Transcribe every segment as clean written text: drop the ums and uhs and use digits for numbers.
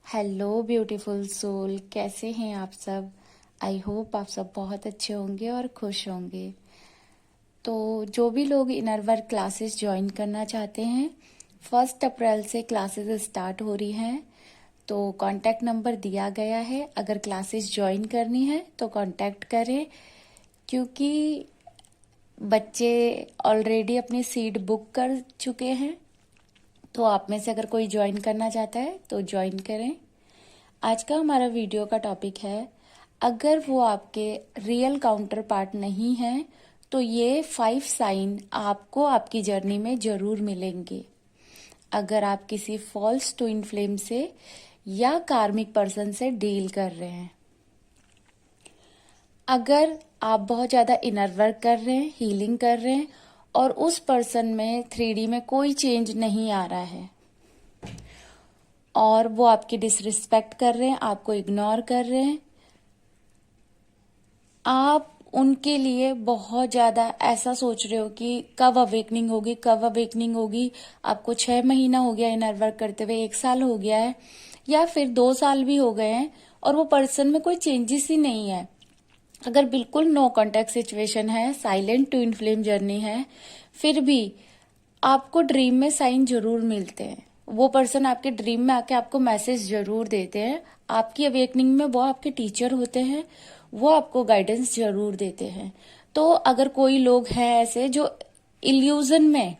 Hello beautiful soul, कैसे हैं आप सब। आई होप आप सब बहुत अच्छे होंगे और खुश होंगे। तो जो भी लोग इनर वर्क क्लासेस ज्वाइन करना चाहते हैं, 1 अप्रैल से क्लासेस स्टार्ट हो रही हैं। तो कांटेक्ट नंबर दिया गया है, अगर क्लासेस ज्वाइन करनी है तो कांटेक्ट करें, क्योंकि बच्चे ऑलरेडी अपनी सीट बुक कर चुके हैं। तो आप में से अगर कोई ज्वाइन करना चाहता है तो ज्वाइन करें। आज का हमारा वीडियो का टॉपिक है, अगर वो आपके रियल काउंटर पार्ट नहीं है तो ये 5 साइन आपको आपकी जर्नी में जरूर मिलेंगे। अगर आप किसी फॉल्स ट्विन फ्लेम से या कार्मिक पर्सन से डील कर रहे हैं, अगर आप बहुत ज्यादा इनर वर्क कर रहे हैं, हीलिंग कर रहे हैं और उस पर्सन में 3D में कोई चेंज नहीं आ रहा है और वो आपकी डिसरिस्पेक्ट कर रहे हैं, आपको इग्नोर कर रहे हैं, आप उनके लिए बहुत ज्यादा ऐसा सोच रहे हो कि कब अवेकनिंग होगी, कब अवेकनिंग होगी। आपको 6 महीना हो गया इनर वर्क करते हुए, 1 साल हो गया है या फिर 2 साल भी हो गए हैं और वो पर्सन में कोई चेंजेस ही नहीं है। अगर बिल्कुल नो कांटेक्ट सिचुएशन है, साइलेंट ट्विन फ्लेम जर्नी है, फिर भी आपको ड्रीम में साइन जरूर मिलते हैं। वो पर्सन आपके ड्रीम में आके आपको मैसेज जरूर देते हैं। आपकी अवेकनिंग में वो आपके टीचर होते हैं, वो आपको गाइडेंस जरूर देते हैं। तो अगर कोई लोग हैं ऐसे जो इल्यूजन में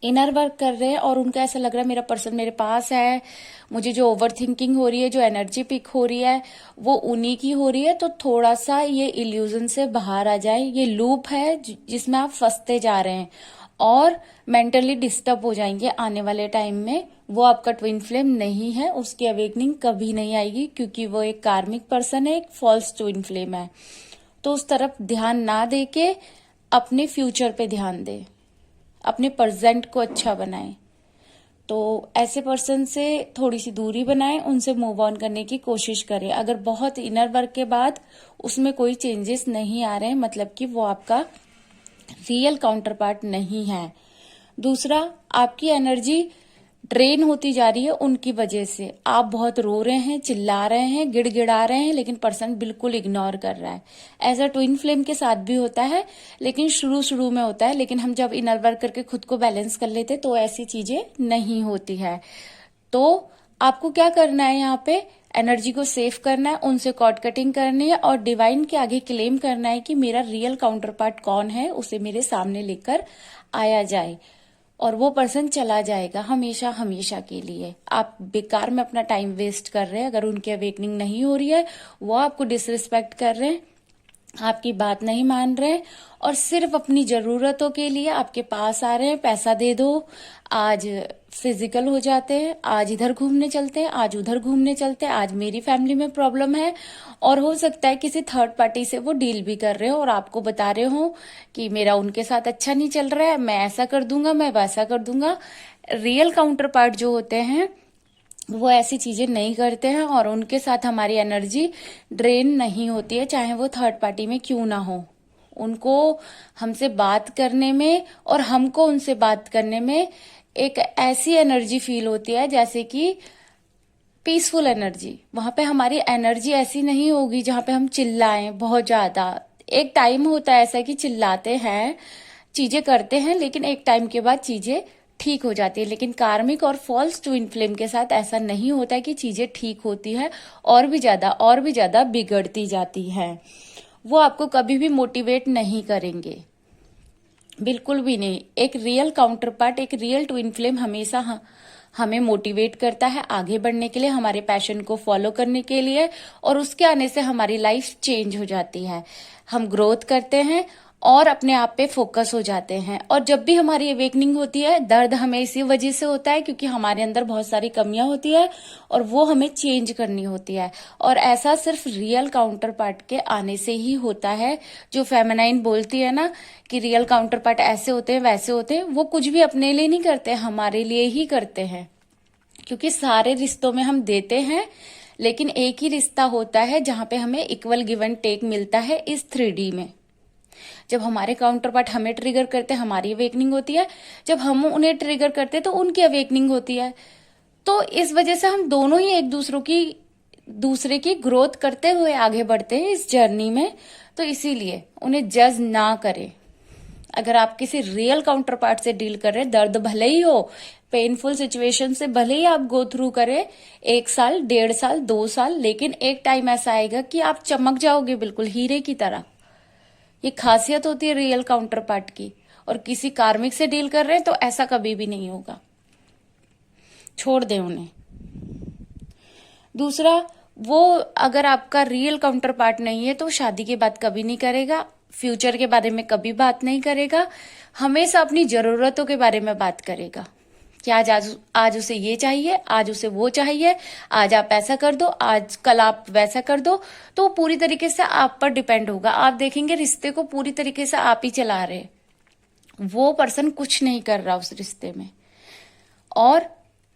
इनर वर्क कर रहे हैं और उनको ऐसा लग रहा है मेरा पर्सन मेरे पास है, मुझे जो ओवर थिंकिंग हो रही है, जो एनर्जी पिक हो रही है वो उन्हीं की हो रही है, तो थोड़ा सा ये इल्यूजन से बाहर आ जाए। ये लूप है जिसमें आप फंसते जा रहे हैं और मेंटली डिस्टर्ब हो जाएंगे आने वाले टाइम में। वो आपका ट्विन फ्लेम नहीं है, उसकी अवेकनिंग कभी नहीं आएगी, क्योंकि वो एक कार्मिक पर्सन है, एक फॉल्स ट्विन फ्लेम है। तो उस तरफ ध्यान ना देके अपने फ्यूचर पे ध्यान दे, अपने प्रेजेंट को अच्छा बनाएं। तो ऐसे पर्सन से थोड़ी सी दूरी बनाएं, उनसे मूव ऑन करने की कोशिश करें। अगर बहुत इनर वर्क के बाद उसमें कोई चेंजेस नहीं आ रहे हैं, मतलब कि वो आपका रियल काउंटर पार्ट नहीं है। दूसरा, आपकी एनर्जी ड्रेन होती जा रही है उनकी वजह से। आप बहुत रो रहे हैं, चिल्ला रहे हैं, गिड़गिड़ा रहे हैं, लेकिन पर्सन बिल्कुल इग्नोर कर रहा है। ऐसा ट्विन फ्लेम के साथ भी होता है, लेकिन शुरू शुरू में होता है। लेकिन हम जब इनर वर्क करके खुद को बैलेंस कर लेते तो ऐसी चीजें नहीं होती है। तो आपको क्या करना है, यहाँ पे एनर्जी को सेव करना है, उनसे कॉर्ड कटिंग करनी है और डिवाइन के आगे क्लेम करना है कि मेरा रियल काउंटर पार्ट कौन है, उसे मेरे सामने लेकर आया जाए और वो पर्सन चला जाएगा हमेशा हमेशा के लिए। आप बेकार में अपना टाइम वेस्ट कर रहे हैं। अगर उनकी अवेकनिंग नहीं हो रही है, वो आपको डिसरिस्पेक्ट कर रहे हैं, आपकी बात नहीं मान रहे और सिर्फ अपनी जरूरतों के लिए आपके पास आ रहे हैं, पैसा दे दो, आज फिजिकल हो जाते हैं, आज इधर घूमने चलते हैं, आज उधर घूमने चलते हैं, आज मेरी फैमिली में प्रॉब्लम है। और हो सकता है किसी थर्ड पार्टी से वो डील भी कर रहे हो और आपको बता रहे हो कि मेरा उनके साथ अच्छा नहीं चल रहा है, मैं ऐसा कर दूंगा, मैं वैसा कर दूंगा। रियल काउंटर पार्ट जो होते हैं वो ऐसी चीजें नहीं करते हैं और उनके साथ हमारी एनर्जी ड्रेन नहीं होती है, चाहे वो थर्ड पार्टी में क्यों ना हो। उनको हमसे बात करने में और हमको उनसे बात करने में एक ऐसी एनर्जी फील होती है जैसे कि पीसफुल एनर्जी। वहां पे हमारी एनर्जी ऐसी नहीं होगी जहां पे हम चिल्लाएं बहुत ज्यादा। एक टाइम होता है ऐसा कि चिल्लाते हैं, चीजें करते हैं, लेकिन एक टाइम के बाद चीजें ठीक हो जाती है। लेकिन कार्मिक और फॉल्स ट्विन फ्लेम के साथ ऐसा नहीं होता है कि चीजें ठीक होती है, और भी ज्यादा बिगड़ती जाती है। वो आपको कभी भी मोटिवेट नहीं करेंगे, बिल्कुल भी नहीं। एक रियल काउंटर पार्ट, एक रियल ट्विन फ्लेम हमेशा हमें मोटिवेट करता है आगे बढ़ने के लिए, हमारे पैशन को फॉलो करने के लिए, और उसके आने से हमारी लाइफ चेंज हो जाती है। हम ग्रोथ करते हैं और अपने आप पे फोकस हो जाते हैं। और जब भी हमारी अवेकनिंग होती है, दर्द हमें इसी वजह से होता है क्योंकि हमारे अंदर बहुत सारी कमियां होती है और वो हमें चेंज करनी होती है। और ऐसा सिर्फ रियल काउंटर पार्ट के आने से ही होता है। जो फेमिनाइन बोलती है ना कि रियल काउंटर पार्ट ऐसे होते हैं, वैसे होते हैं, वो कुछ भी अपने लिए नहीं करते, हमारे लिए ही करते हैं। क्योंकि सारे रिश्तों में हम देते हैं, लेकिन एक ही रिश्ता होता है जहां पे हमें इक्वल गिव एंड टेक मिलता है इस 3D में। जब हमारे काउंटर पार्ट हमें ट्रिगर करते हैं, हमारी अवेकनिंग होती है। जब हम उन्हें ट्रिगर करते हैं तो उनकी अवेकनिंग होती है। तो इस वजह से हम दोनों ही एक दूसरे की ग्रोथ करते हुए आगे बढ़ते हैं इस जर्नी में। तो इसीलिए उन्हें जज ना करें। अगर आप किसी रियल काउंटर पार्ट से डील कर रहे हैं, दर्द भले ही हो, पेनफुल सिचुएशन से भले ही आप गो थ्रू करें 1 साल, 1.5 साल, 2 साल, लेकिन एक टाइम ऐसा आएगा कि आप चमक जाओगे बिल्कुल हीरे की तरह। ये खासियत होती है रियल काउंटर पार्ट की। और किसी कार्मिक से डील कर रहे हैं तो ऐसा कभी भी नहीं होगा। छोड़ दें उन्हें। दूसरा, वो अगर आपका रियल काउंटर पार्ट नहीं है तो शादी के बाद कभी नहीं करेगा, फ्यूचर के बारे में कभी बात नहीं करेगा, हमेशा अपनी जरूरतों के बारे में बात करेगा कि आज उसे ये चाहिए, आज उसे वो चाहिए, आज आप ऐसा कर दो, आज कल आप वैसा कर दो। तो पूरी तरीके से आप पर डिपेंड होगा। आप देखेंगे रिश्ते को पूरी तरीके से आप ही चला रहे, वो पर्सन कुछ नहीं कर रहा उस रिश्ते में। और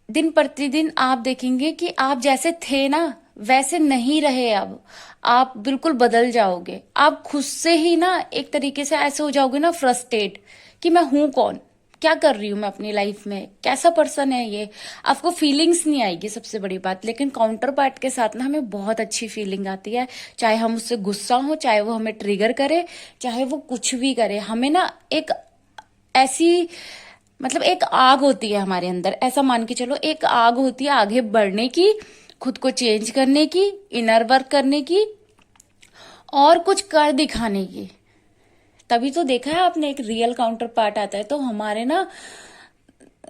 दिन प्रतिदिन आप देखेंगे कि आप जैसे थे ना वैसे नहीं रहे। अब आप बिल्कुल बदल जाओगे। आप खुद से ही ना एक तरीके से ऐसे हो जाओगे ना फ्रस्ट्रेट कि मैं हूं कौन, क्या कर रही हूं मैं अपनी लाइफ में, कैसा पर्सन है ये। आपको फीलिंग्स नहीं आएगी सबसे बड़ी बात। लेकिन काउंटर पार्ट के साथ ना हमें बहुत अच्छी फीलिंग आती है। चाहे हम उससे गुस्सा हो, चाहे वो हमें ट्रिगर करे, चाहे वो कुछ भी करे, हमें ना एक ऐसी मतलब एक आग होती है हमारे अंदर। ऐसा मान के चलो एक आग होती है आगे बढ़ने की, खुद को चेंज करने की, इनर वर्क करने की और कुछ कर दिखाने की। तभी तो देखा है आपने एक रियल काउंटर पार्ट आता है तो हमारे ना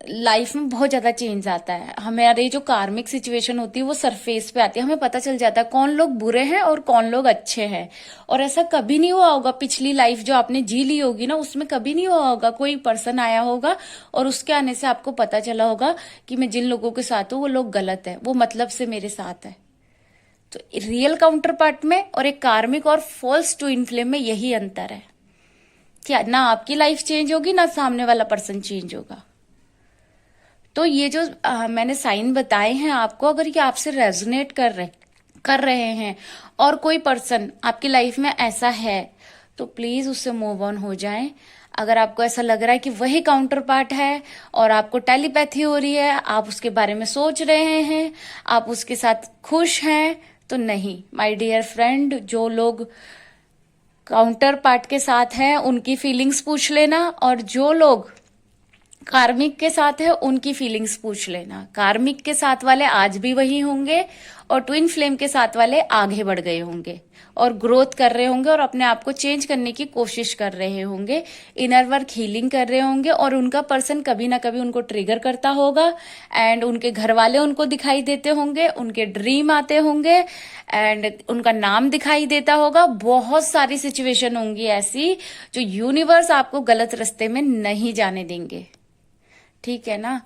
लाइफ में बहुत ज्यादा चेंज आता है। हमारे जो कार्मिक सिचुएशन होती है वो सरफेस पे आती है। हमें पता चल जाता है कौन लोग बुरे हैं और कौन लोग अच्छे हैं। और ऐसा कभी नहीं हुआ होगा पिछली लाइफ जो आपने जी ली होगी ना, उसमें कभी नहीं हुआ होगा कोई पर्सन आया होगा और उसके आने से आपको पता चला होगा कि मैं जिन लोगों के साथ हूं वो लोग गलत है, वो मतलब से मेरे साथ है। तो रियल काउंटर पार्ट में और एक कार्मिक और फॉल्स ट्विन फ्लेम में यही अंतर है कि ना आपकी लाइफ चेंज होगी ना सामने वाला पर्सन चेंज होगा। तो ये जो मैंने साइन बताए हैं आपको, अगर ये आपसे रेजोनेट कर रहे हैं और कोई पर्सन आपकी लाइफ में ऐसा है तो प्लीज उससे मूव ऑन हो जाएं। अगर आपको ऐसा लग रहा है कि वही काउंटर पार्ट है और आपको टेलीपैथी हो रही है, आप उसके बारे में सोच रहे हैं, आप उसके साथ खुश हैं, तो नहीं माय डियर फ्रेंड। जो लोग काउंटर पार्ट के साथ हैं उनकी फीलिंग्स पूछ लेना, और जो लोग कार्मिक के साथ है उनकी फीलिंग्स पूछ लेना। कार्मिक के साथ वाले आज भी वही होंगे और ट्विन फ्लेम के साथ वाले आगे बढ़ गए होंगे और ग्रोथ कर रहे होंगे और अपने आप को चेंज करने की कोशिश कर रहे होंगे, इनर वर्क हीलिंग कर रहे होंगे। और उनका पर्सन कभी ना कभी उनको ट्रिगर करता होगा एंड उनके घर वाले उनको दिखाई देते होंगे, उनके ड्रीम आते होंगे एंड उनका नाम दिखाई देता होगा। बहुत सारी सिचुएशन होंगी ऐसी जो यूनिवर्स आपको गलत रास्ते में नहीं जाने देंगे। ठीक है ना?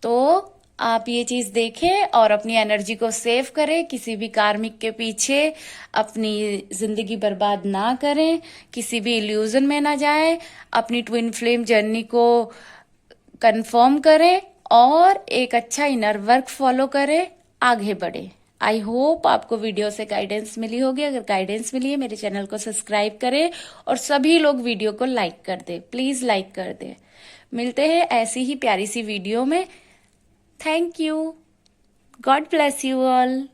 तो आप ये चीज देखें और अपनी एनर्जी को सेव करें। किसी भी कार्मिक के पीछे अपनी जिंदगी बर्बाद ना करें, किसी भी इल्यूजन में ना जाएं, अपनी ट्विन फ्लेम जर्नी को कंफर्म करें और एक अच्छा इनर वर्क फॉलो करें, आगे बढ़े। आई होप आपको वीडियो से गाइडेंस मिली होगी। अगर गाइडेंस मिली है मेरे चैनल को सब्सक्राइब करें और सभी लोग वीडियो को लाइक कर दे, प्लीज लाइक कर दे। मिलते हैं ऐसी ही प्यारी सी वीडियो में। Thank you. God bless you all.